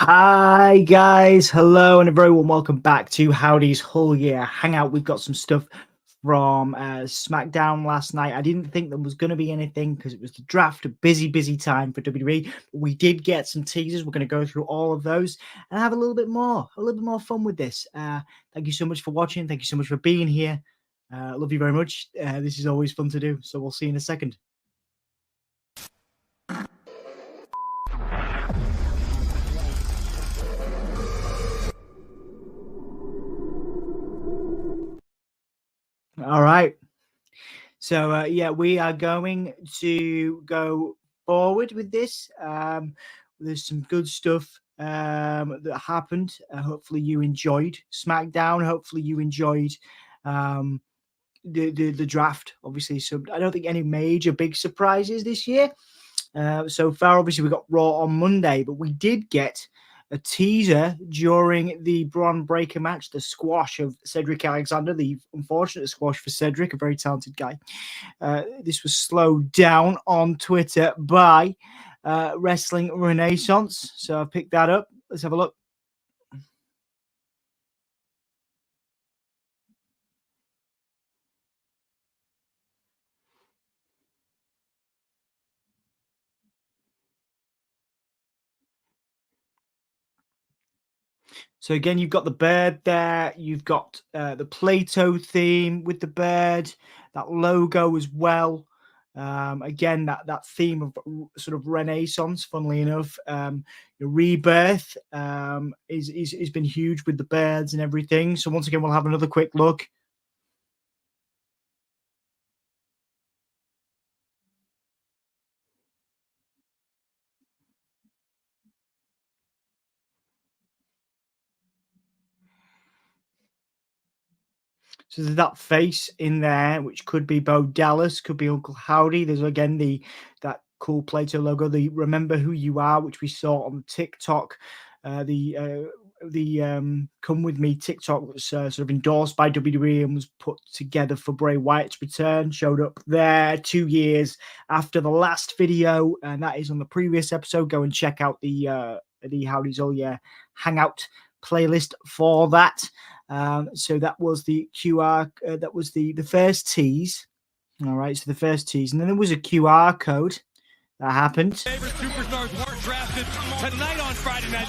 Hi guys, hello and a very warm welcome back to Howdy's Whole Year Hangout. We've got some stuff from SmackDown last night. I didn't think there was going to be anything because it was the draft, a busy time for WWE. We did get some teasers. We're going to go through all of those and have a little bit more fun with this. Thank you so much for watching. Thank you so much for being here. Love you very much. This is always fun to do. So we'll see you in a second. All right. So yeah, we are going to go forward with this. There's some good stuff that happened. Hopefully you enjoyed SmackDown. Hopefully you enjoyed the draft. Obviously, so I don't think any major big surprises this year so far. Obviously, we got Raw on Monday, but we did get a teaser during the Braun Breaker match, the squash of Cedric Alexander, the unfortunate squash for Cedric, a very talented guy. This was slowed down on Twitter by Wrestling Renaissance. So I picked that up. Let's have a look. So again, you've got the bird there. You've got the Plato theme with the bird, that logo as well. Again, that theme of sort of Renaissance, funnily enough, rebirth is been huge with the birds and everything. So once again, we'll have another quick look. So there's that face in there, which could be Bo Dallas, could be Uncle Howdy. There's again that cool Plato logo, the "Remember Who You Are," which we saw on TikTok. The "Come With Me" TikTok was sort of endorsed by WWE and was put together for Bray Wyatt's return. Showed up there 2 years after the last video, and that is on the previous episode. Go and check out the Howdy's All Year Hangout playlist for that. So that was the QR. That was the first tease. All right, so the first tease, and then there was a QR code that happened. Favorite superstars weren't drafted tonight on Friday night.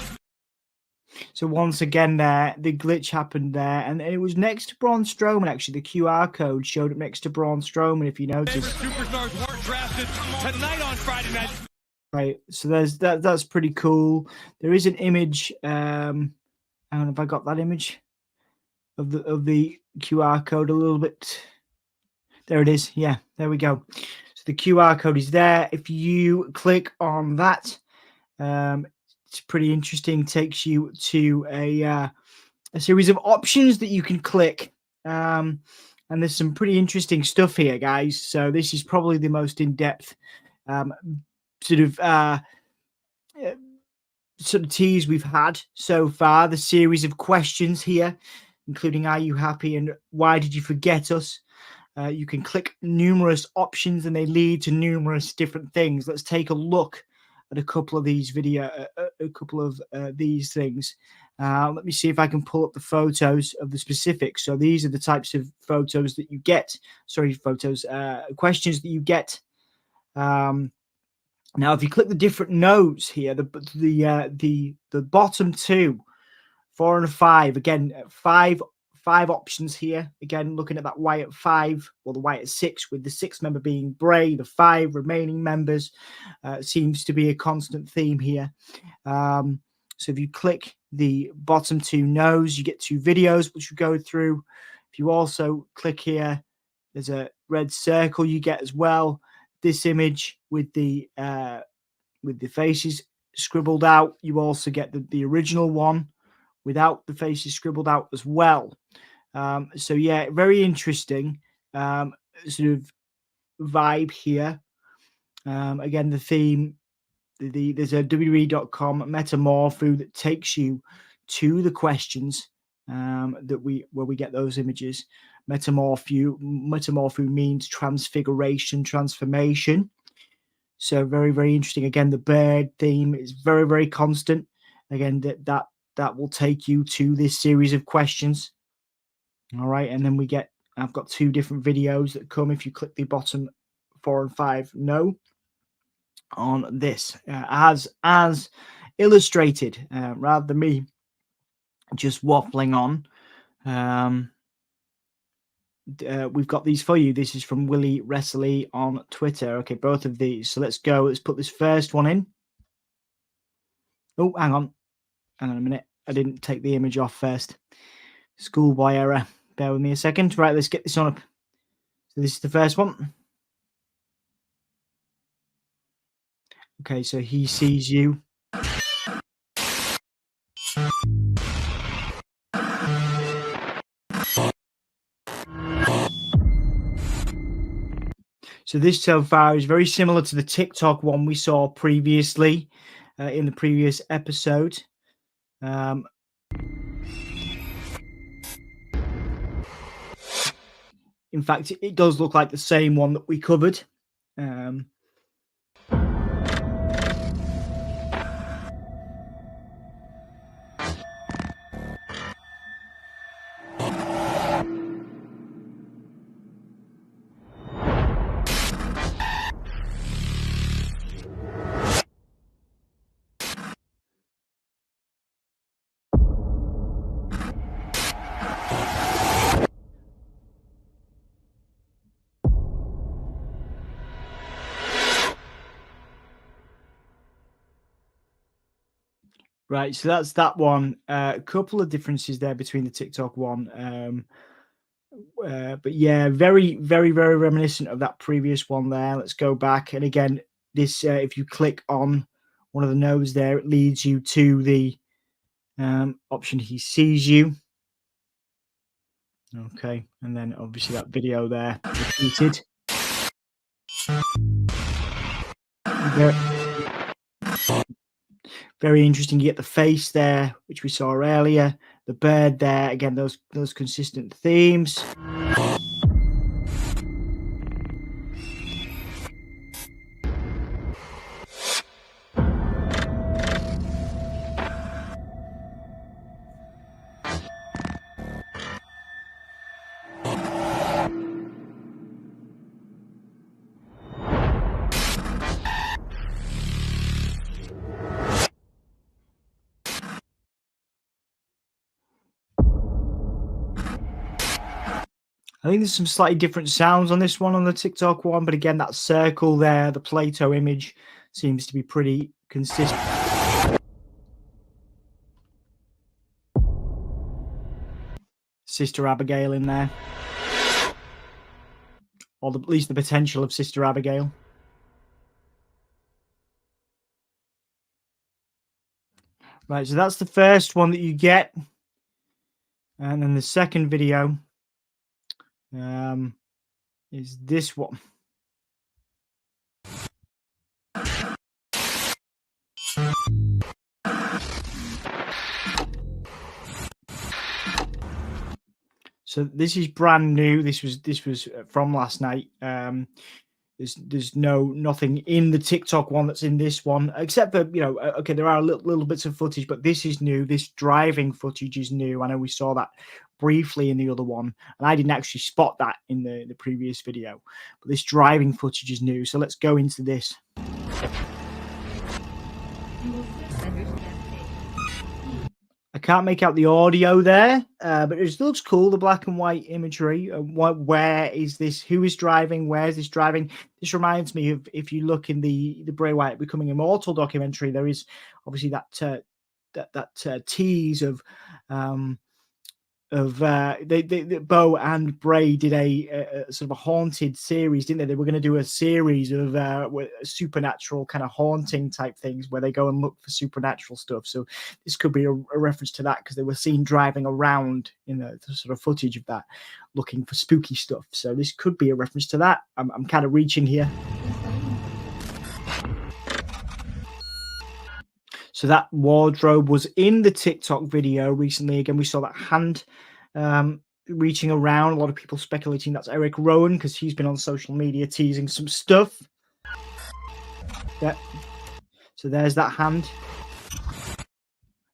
So once again, the glitch happened there, and it was next to Braun Strowman. Actually, the QR code showed up next to Braun Strowman. If you notice, favorite superstars weren't drafted tonight on Friday night. Right. So there's that. That's pretty cool. There is an image. I don't know if I got that image of the QR code a little bit. There it is. Yeah, there we go. So the QR code is there. If you click on that, it's pretty interesting. Takes you to a series of options that you can click. And there's some pretty interesting stuff here, guys. So this is probably the most in-depth sort of tease we've had so far. The series of questions here, including "Are you happy?" and "Why did you forget us?" You can click numerous options and they lead to numerous different things. Let's take a look at a couple of these these things. Let me see if I can pull up the photos of the specifics. So these are the types of photos that you get. Questions that you get. Now, if you click the different nodes here, the bottom two, 4 and 5, again, five options here. Again, looking at that Wyatt 5, or the Wyatt 6, with the 6th member being Bray, the 5 remaining members seems to be a constant theme here. So if you click the bottom 2 nodes, you get 2 videos, which we go through. If you also click here, there's a red circle you get as well. This image with the faces scribbled out. You also get the original one without the faces scribbled out as well. So yeah, very interesting sort of vibe here. Again, the theme, there's a WWE.com metamorph that takes you to the questions where we get those images. Metamorph means transfiguration, transformation. So very, very interesting. Again, the bird theme is very, very constant. again, that will take you to this series of questions. All right, and then I've got 2 different videos that come if you click the bottom 4 and 5 no on this as illustrated, rather than me just waffling on. We've got these for you. This is from Willie Wrestley on Twitter. Okay, both of these. So let's go. Let's put this first one in. Oh, hang on a minute. I didn't take the image off first. Schoolboy error. Bear with me a second. Right, let's get this on up. So this is the first one. Okay, so he sees you. So this so far is very similar to the TikTok one we saw previously in the previous episode. In fact, it does look like the same one that we covered. Right, so that's that one. A couple of differences there between the TikTok one. But yeah, very, very, very reminiscent of that previous one there. Let's go back. And again, this, if you click on one of the nodes there, it leads you to the option he sees you. Okay, and then obviously that video there repeated. Very interesting. You get the face there, which we saw earlier. The bird there. Again, those consistent themes. I think there's some slightly different sounds on this one, on the TikTok one, but again, that circle there, the Plato image, seems to be pretty consistent. Sister Abigail in there. Or at least the potential of Sister Abigail. Right, so that's the first one that you get. And then the second video is this one. So this is brand new. This was from last night. There's nothing in the TikTok one that's in this one, except for, okay, there are little bits of footage, but this is new. This driving footage is new. I know we saw that briefly in the other one, and I didn't actually spot that in the previous video, but this driving footage is new. So let's go into this. I can't make out the audio there, but it looks cool, the black and white imagery. Where is this? Who is driving? Where is this driving? This reminds me of, if you look in the Bray Wyatt Becoming Immortal documentary, there is obviously that tease of Bo and Bray did a sort of a haunted series, didn't they? They were going to do a series of supernatural kind of haunting type things where they go and look for supernatural stuff. So this could be a reference to that, because they were seen driving around in the sort of footage of that, looking for spooky stuff. So this could be a reference to that. I'm kind of reaching here. So that wardrobe was in the TikTok video recently. Again, we saw that hand reaching around. A lot of people speculating that's Eric Rowan, because he's been on social media teasing some stuff. Yeah. So there's that hand.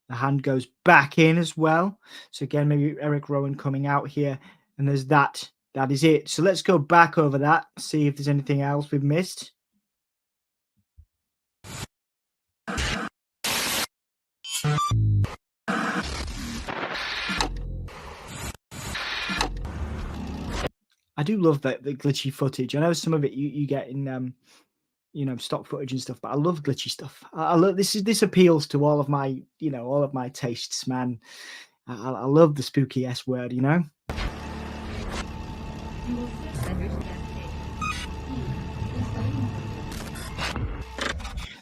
The hand goes back in as well. So again, maybe Eric Rowan coming out here, and there's that. That is it. So let's go back over that, see if there's anything else we've missed. I do love the glitchy footage. I know some of it you get in stock footage and stuff, but I love glitchy stuff. I love this appeals to all of my all of my tastes, man. I love the spooky S word,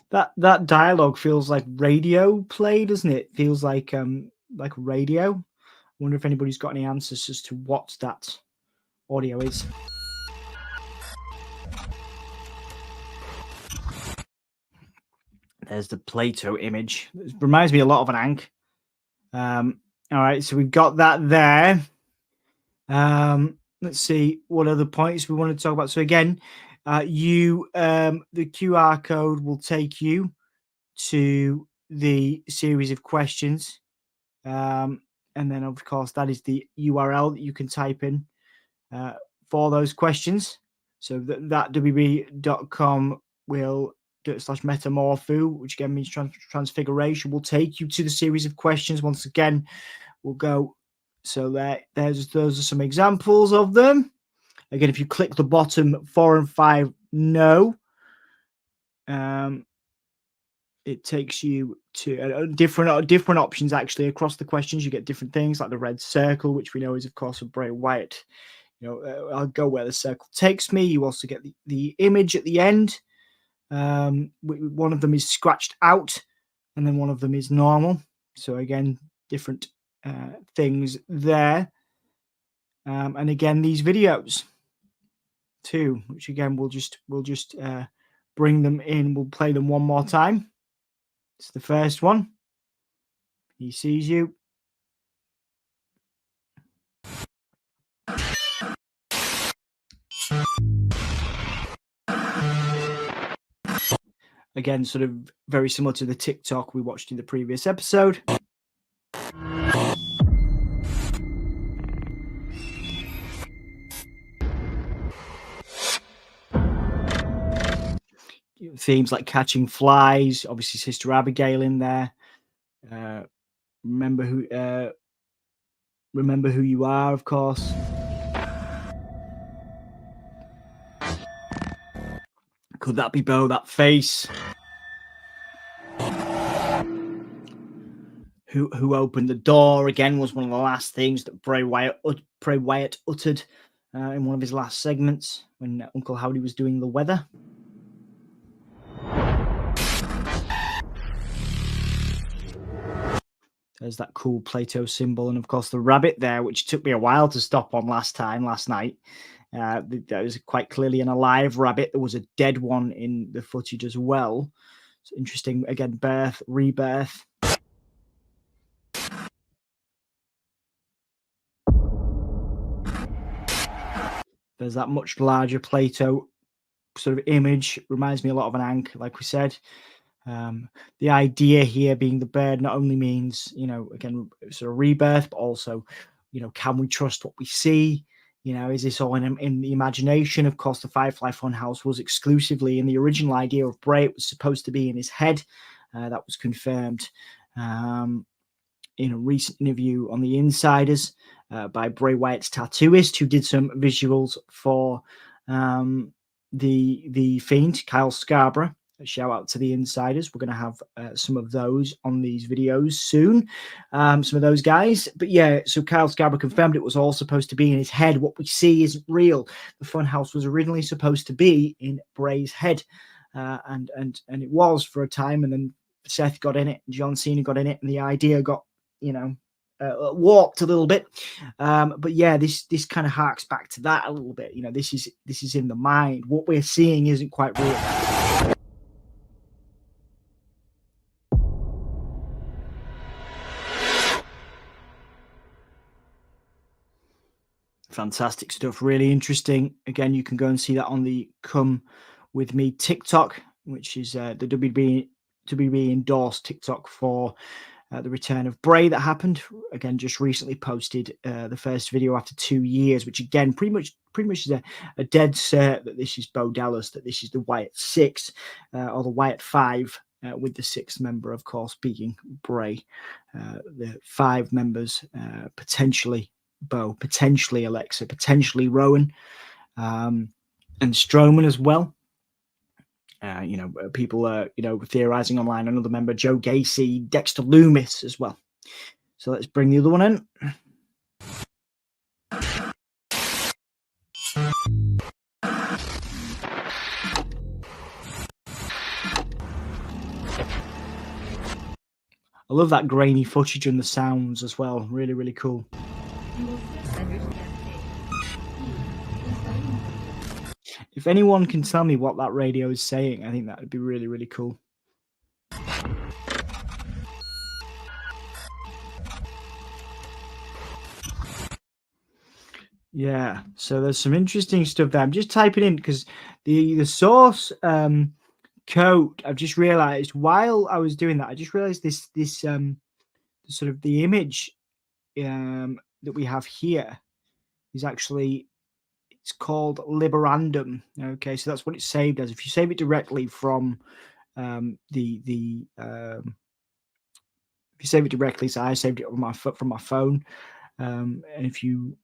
That dialogue feels like radio play, doesn't it? Feels like radio. I wonder if anybody's got any answers as to what that audio is. There's the Plato image. It reminds me a lot of an Ankh. All right, so we've got that there. Let's see what other points we want to talk about. So again, the QR code will take you to the series of questions. And then, of course, that is the URL that you can type in for those questions. So that wb.com will /metamorph, which again means transfiguration, will take you to the series of questions. Once again, we'll go. So those are some examples of them. Again, if you click the bottom 4 and 5, no. It takes you to different options actually across the questions. You get different things like the red circle, which we know is of course a Bray Wyatt. I'll go where the circle takes me. You also get the image at the end. One of them is scratched out, and then one of them is normal. So again, different things there. And again, these videos too, which again we'll just bring them in. We'll play them one more time. It's the first one. He sees you. Again, sort of very similar to the TikTok we watched in the previous episode. Themes like catching flies, obviously Sister Abigail in there. Remember who you are, of course. Could that be Bo? That face. Who opened the door? Again, was one of the last things that Bray Wyatt uttered in one of his last segments when Uncle Howdy was doing the weather. There's that cool Plato symbol, and of course the rabbit there, which took me a while to stop on last night. That was quite clearly an alive rabbit. There was a dead one in the footage as well. It's interesting. Again, birth, rebirth. There's that much larger Plato sort of image. Reminds me a lot of an Ankh, like we said. The idea here being the bird not only means, again, sort of rebirth, but also, can we trust what we see? Is this all in the imagination? Of course, the Firefly Funhouse was exclusively in the original idea of Bray. It was supposed to be in his head. That was confirmed in a recent interview on the Insiders by Bray Wyatt's tattooist, who did some visuals for the Fiend, Kyle Scarborough. A shout out to the Insiders. We're going to have some of those on these videos soon. Some of those guys. But yeah, so Kyle Scarborough confirmed it was all supposed to be in his head. What we see isn't real. The Funhouse was originally supposed to be in Bray's head. And it was for a time. And then Seth got in it. John Cena got in it. And the idea got, warped a little bit. But yeah, this kind of harks back to that a little bit. This is in the mind. What we're seeing isn't quite real. Fantastic stuff. Really interesting. Again, you can go and see that on the Come With Me TikTok, which is the WWE endorsed TikTok for the return of Bray that happened. Again, just recently posted the first video after 2 years, which again pretty much is a dead cert that this is Bo Dallas, that this is the Wyatt 6 or the Wyatt 5, with the 6th member, of course, being Bray. The 5 members, potentially Bo, potentially Alexa, potentially Rowan, and Strowman as well. People are, theorizing online, another member, Joe Gacy, Dexter Loomis as well. So let's bring the other one in. I love that grainy footage and the sounds as well. Really, really cool. If anyone can tell me what that radio is saying, I think that would be really, really cool. Yeah, so there's some interesting stuff there. I'm just typing in because the source code, I've just realized while I was doing that, I just realized this sort of the image that we have here is actually, it's called Liberandum. Okay, so that's what it's saved as. If you save it directly from if you save it directly, so I saved it on from my phone. And if you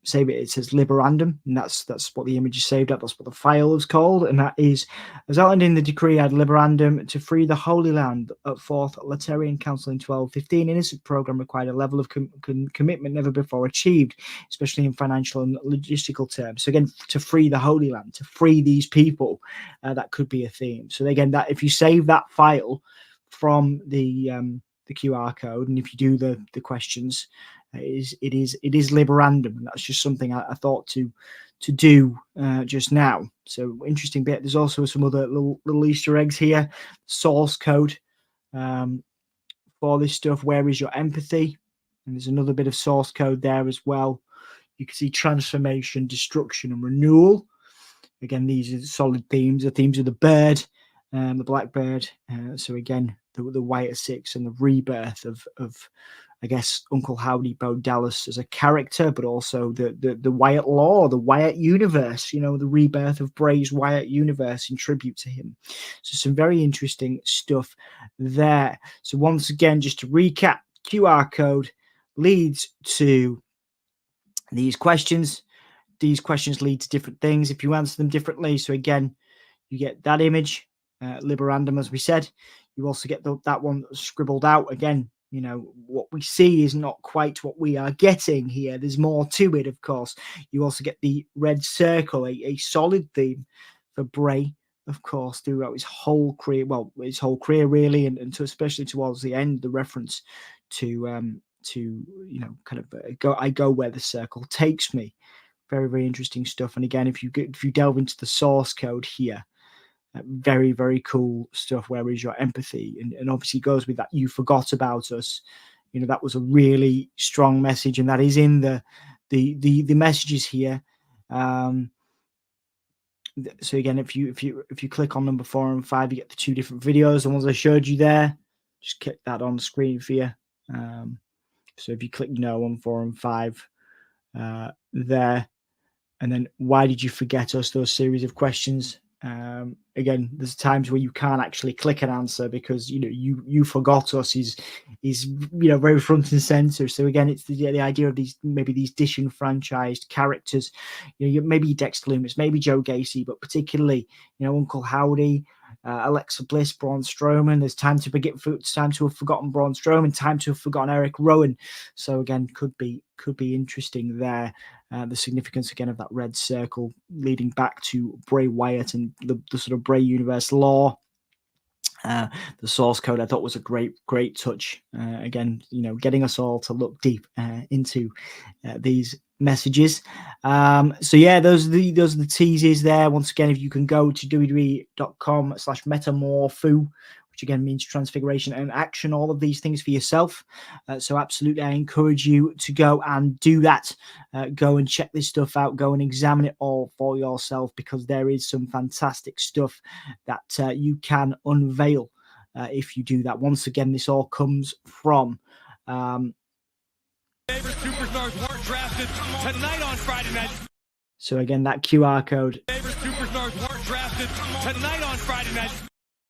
save it, it says Liberandum, and that's what the image is saved at. That's what the file is called, and that is, as outlined in the decree ad Liberandum, to free the Holy Land at 4th Lateran Council in 1215. Innocent program required a level of commitment never before achieved, especially in financial and logistical terms. So again, to free the Holy Land, to free these people, that could be a theme. So again, that if you save that file from the QR code, and if you do the questions, it is Liberandum, and that's just something I thought to do just now. So interesting bit. There's also some other little Easter eggs here. Source code for this stuff. Where is your empathy? And there's another bit of source code there as well. You can see transformation, destruction, and renewal. Again, these are solid themes. The themes of the bird, the black bird. So again, the Wyatt 6 and the rebirth of I guess Uncle Howdy, Bo Dallas as a character, but also the Wyatt lore, the Wyatt universe, the rebirth of Bray's Wyatt universe in tribute to him. So some very interesting stuff there. So once again, just to recap, QR code leads to these questions. These questions lead to different things if you answer them differently. So again, you get that image, Liberandum, as we said. You also get that one scribbled out again. What we see is not quite what we are getting here. There's more to it, of course. You also get the red circle, a solid theme for Bray, of course, throughout his whole career. Well, his whole career, really, and especially towards the end, the reference to kind of I go where the circle takes me. Very, very interesting stuff. And again, if you delve into the source code here, very, very cool stuff. Where is your empathy? And obviously goes with that you forgot about us. That was a really strong message, and that is in the messages here. So again, if you click on number 4 and 5, you get the 2 different videos. The ones I showed you there, just click that on the screen for you. So if you click no on 4 and 5 there, and then why did you forget us? Those series of questions. Again, there's times where you can't actually click an answer because you forgot us is very front and center. So again, it's the idea of these disenfranchised characters. Maybe Dexter Loomis, maybe Joe Gacy, but particularly Uncle Howdy, Alexa Bliss, Braun Strowman. There's time to forget. Time to have forgotten Braun Strowman. Time to have forgotten Eric Rowan. So again, could be interesting there. The significance again of that red circle leading back to Bray Wyatt and the sort of Bray universe lore. The source code I thought was a great touch. Again, getting us all to look deep into these messages. So yeah, those are the teases there. Once again, if you can go to www.com/metamorph, which again means transfiguration, and action all of these things for yourself. So absolutely, I encourage you to go and do that. Go and check this stuff out. Go and examine it all for yourself, because there is some fantastic stuff that you can unveil if you do that. Once again, this all comes from Favorite superstars weren't drafted tonight on Friday night. so again, that QR code. Favorite superstars weren't drafted tonight on Friday night.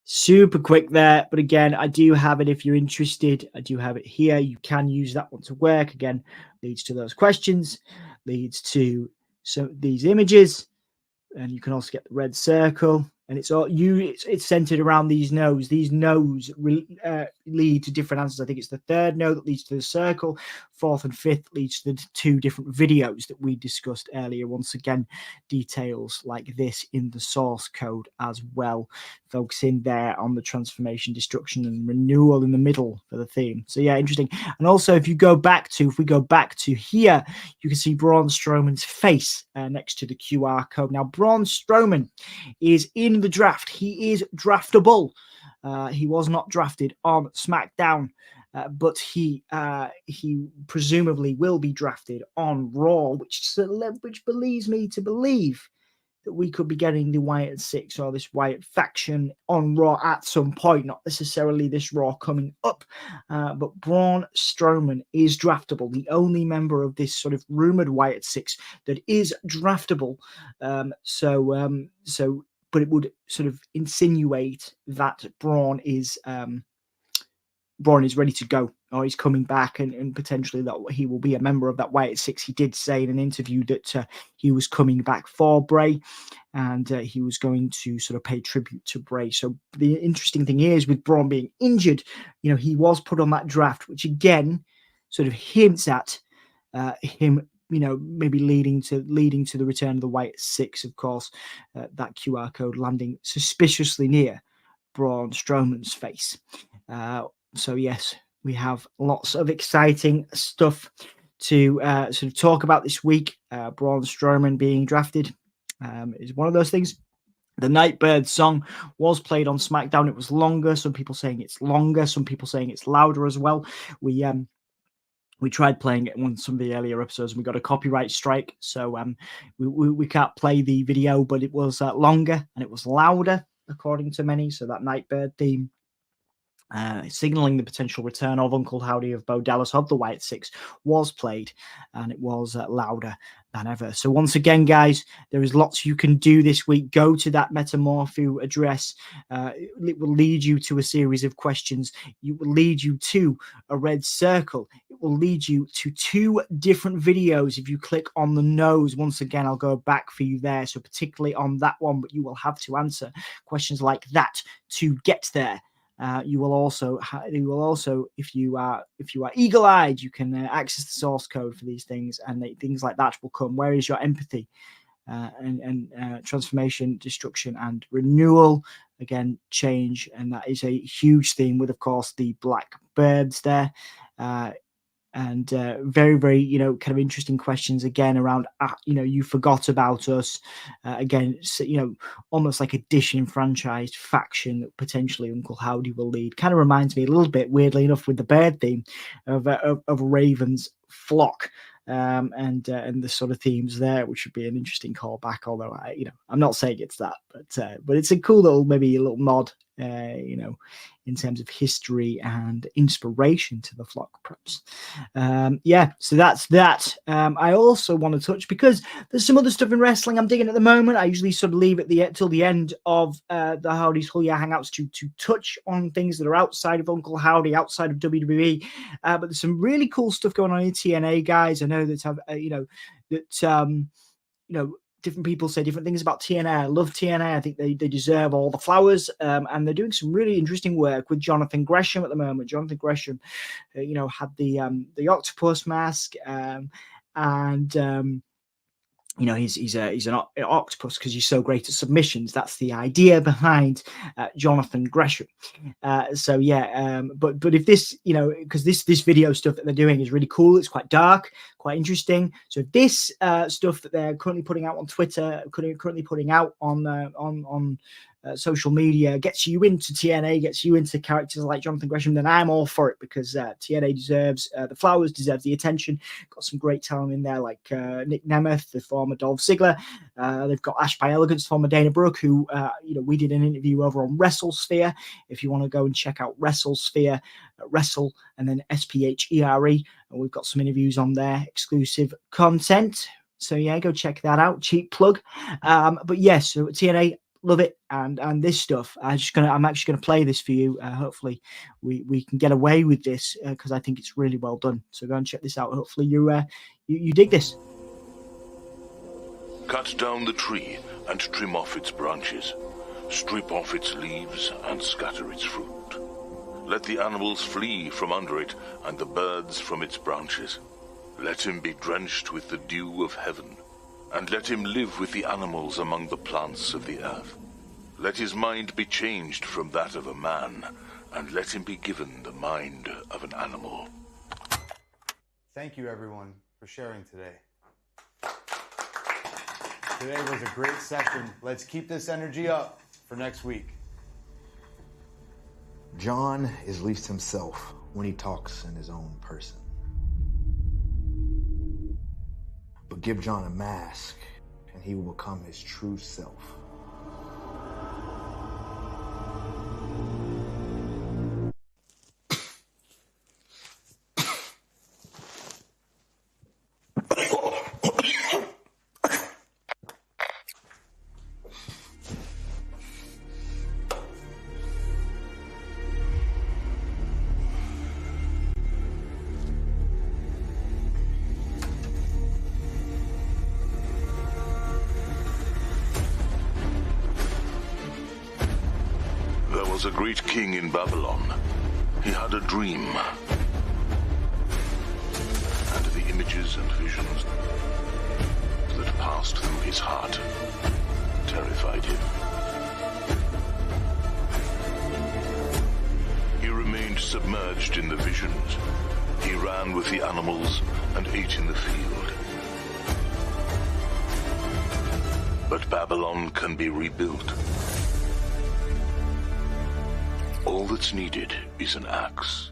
Super quick there, but again, I do have it if you're interested. I do have it here. You can use that one to work. Again, leads to those questions, leads to these images, and you can also get the red circle. And it's all it's centered around these nodes. These nodes lead to different answers. I think it's the third node that leads to the circle. Fourth and fifth leads to the two different videos that we discussed earlier. Once again, details like this in the source code as well. Focusing there on the transformation, destruction, and renewal in the middle for the theme. So yeah, interesting. And also, if we go back to here, you can see Braun Strowman's face next to the QR code. Now, Braun Strowman is in the draft. He is draftable. He was not drafted on SmackDown, but he presumably will be drafted on Raw, which believes me to believe that we could be getting the Wyatt 6 or this Wyatt faction on Raw at some point, not necessarily this Raw coming up, but Braun Strowman is draftable, the only member of this sort of rumored Wyatt 6 that is draftable. But it would sort of insinuate that Braun is ready to go, or he's coming back, and potentially that he will be a member of that Wyatt 6. He did say in an interview that he was coming back for Bray, and he was going to sort of pay tribute to Bray. So the interesting thing is, with Braun being injured, he was put on that draft, which again sort of hints at him, maybe leading to the return of the Wyatt 6, of course, that QR code landing suspiciously near Braun Strowman's face. So yes, we have lots of exciting stuff to sort of talk about this week. Braun Strowman being drafted is one of those things. The Nightbird song was played on SmackDown. It was longer. Some people saying it's longer. Some people saying it's louder as well. We tried playing it on some of the earlier episodes, and we got a copyright strike, so we can't play the video. But it was longer and it was louder, according to many. So that Nightbird theme, signaling the potential return of Uncle Howdy of Bo Dallas of the Wyatt 6, was played, and it was louder than ever. So once again, guys, there is lots you can do this week. Go to that metamorph address. It will lead you to a series of questions. It will lead you to a red circle. It will lead you to 2 different videos. If you click on the nose, once again, I'll go back for you there. So particularly on that one, but you will have to answer questions like that to get there. You will also, if you are eagle-eyed, you can access the source code for these things, and things like that will come. Where is your empathy? And transformation, destruction, and renewal. Again, change, and that is a huge theme with, of course, the black birds there. And very, very, kind of interesting questions again around, you forgot about us. Again, almost like a disenfranchised faction that potentially Uncle Howdy will lead. Kind of reminds me a little bit, weirdly enough, with the bird theme of Raven's flock. And the sort of themes there, which would be an interesting callback. Although I'm not saying it's that, but it's a cool little, maybe a little nod, in terms of history and inspiration to the flock, perhaps. So that's that. I also want to touch, because there's some other stuff in wrestling I'm digging at the moment. I usually sort of leave it till the end of the Howdy's Whole Year Hangouts to touch on things that are outside of Uncle Howdy, outside of WWE. But there's some really cool stuff going on in TNA, guys. I know that different people say different things about TNA. I love TNA. I think they deserve all the flowers. And they're doing some really interesting work with Jonathan Gresham at the moment. Jonathan Gresham, had the octopus mask, and he's an octopus because he's so great at submissions. That's the idea behind Jonathan Gresham. But if this, because this video stuff that they're doing is really cool. It's quite dark, quite interesting. So if this stuff that they're currently putting out on Twitter, currently putting out on social media gets you into TNA, gets you into characters like Jonathan Gresham, then I'm all for it, because TNA deserves the flowers, deserves the attention. Got some great talent in there, like Nick Nemeth, the former Dolph Ziggler. They've got Ash by Elegance, former Dana Brooke, who we did an interview over on WrestleSphere. If you want to go and check out WrestleSphere, Wrestle and then SPHERE, and we've got some interviews on there, exclusive content. So yeah, go check that out. Cheap plug. But yes, so TNA, love it, and this stuff. I'm actually gonna play this for you. Hopefully, we can get away with this, because I think it's really well done. So go and check this out. Hopefully, you dig this. Cut down the tree and trim off its branches. Strip off its leaves and scatter its fruit. Let the animals flee from under it and the birds from its branches. Let him be drenched with the dew of heaven, and let him live with the animals among the plants of the earth. Let his mind be changed from that of a man, and let him be given the mind of an animal. Thank you, everyone, for sharing today. Today was a great session. Let's keep this energy up for next week. John is least himself when he talks in his own person. But give John a mask, and he will become his true self. Was a great king in Babylon. He had a dream, and the images and visions that passed through his heart terrified him. He remained submerged in the visions. He ran with the animals and ate in the field. But Babylon can be rebuilt. All that's needed is an axe.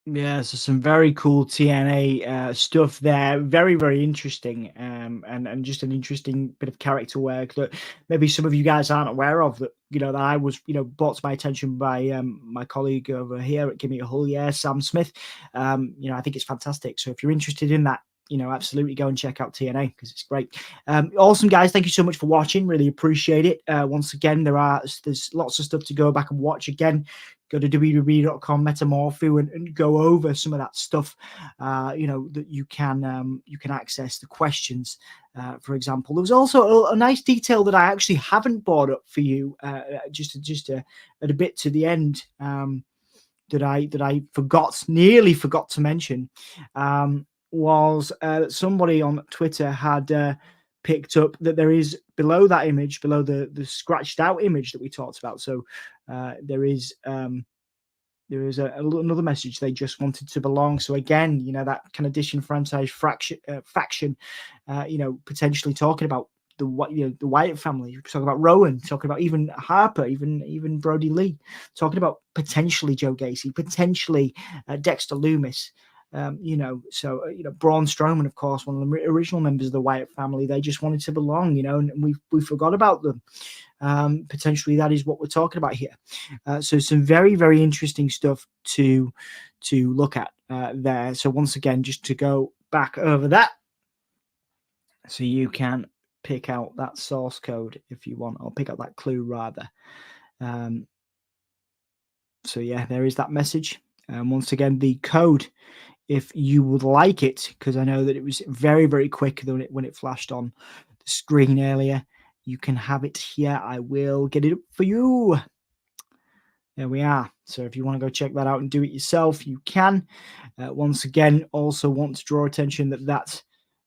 Yeah, so some very cool TNA stuff there. Very, very interesting, and just an interesting bit of character work that maybe some of you guys aren't aware of. That that I was brought to my attention by my colleague over here at Give Me a Hull, Sam Smith. I think it's fantastic. So if you're interested in that, absolutely go and check out TNA, because it's great. Awesome, guys. Thank you so much for watching. Really appreciate it. Once again, there's lots of stuff to go back and watch again. Go to www.com metamorph and go over some of that stuff, that you can access the questions. For example, there was also a nice detail that I actually haven't brought up for you, just at a bit to the end, that I nearly forgot to mention. Was somebody on Twitter had picked up that there is below that image, below the scratched out image that we talked about. So there is another message. They just wanted to belong. So again, that kind of disenfranchised faction, potentially talking about the Wyatt family, talking about Rowan, talking about even Harper, even Brody Lee, talking about potentially Joe Gacy, potentially Dexter Lumis. Braun Strowman, of course, one of the original members of the Wyatt family. They just wanted to belong, and we forgot about them. Potentially, that is what we're talking about here. So some very, very interesting stuff to look at there. So once again, just to go back over that, so you can pick out that source code if you want, or pick up that clue rather. So yeah, there is that message. And once again, the code, if you would like it, because I know that it was very, very quick when it flashed on the screen earlier. You can have it here. I will get it up for you. There we are. So if you want to go check that out and do it yourself, you can. Once again, also want to draw attention that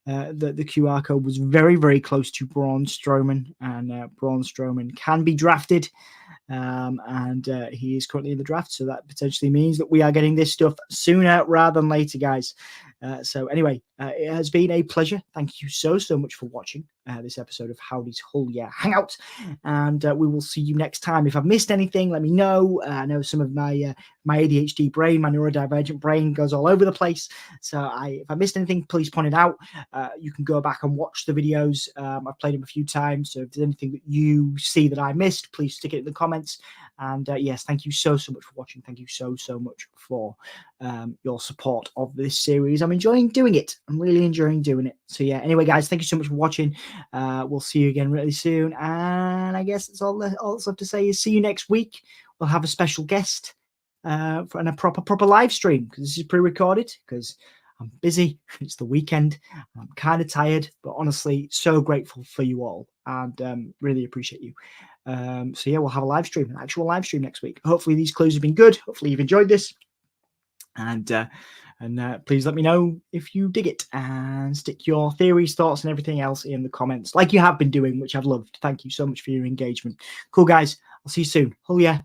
the QR code was very, very close to Braun Strowman, and Braun Strowman can be drafted. And he is currently in the draft, so that potentially means that we are getting this stuff sooner rather than later, guys. So anyway, it has been a pleasure. Thank you so much for watching. this episode of Howdy's Hull Yeah Hangout, and we will see you next time. If I've missed anything, let me know. I know some of my my ADHD brain, my neurodivergent brain goes all over the place, so if I missed anything, please point it out. You can go back and watch the videos. I've played them a few times, so if there's anything that you see that I missed, please stick it in the comments. And yes, thank you so much for watching. Thank you so much for your support of this series. I'm enjoying doing it. I'm really enjoying doing it. So yeah, anyway guys, thank you so much for watching. We'll see you again really soon, and I guess that's all that's left to say is see you next week. We'll have a special guest and a proper live stream, because this is pre-recorded because I'm busy. It's the weekend. I'm kind of tired, but honestly, so grateful for you all, and really appreciate you. So yeah, we'll have a live stream, an actual live stream next week. Hopefully these clues have been good. Hopefully you've enjoyed this, and please let me know if you dig it, and stick your theories, thoughts, and everything else in the comments, like you have been doing, which I've loved. Thank you so much for your engagement. Cool guys, I'll see you soon. Oh yeah.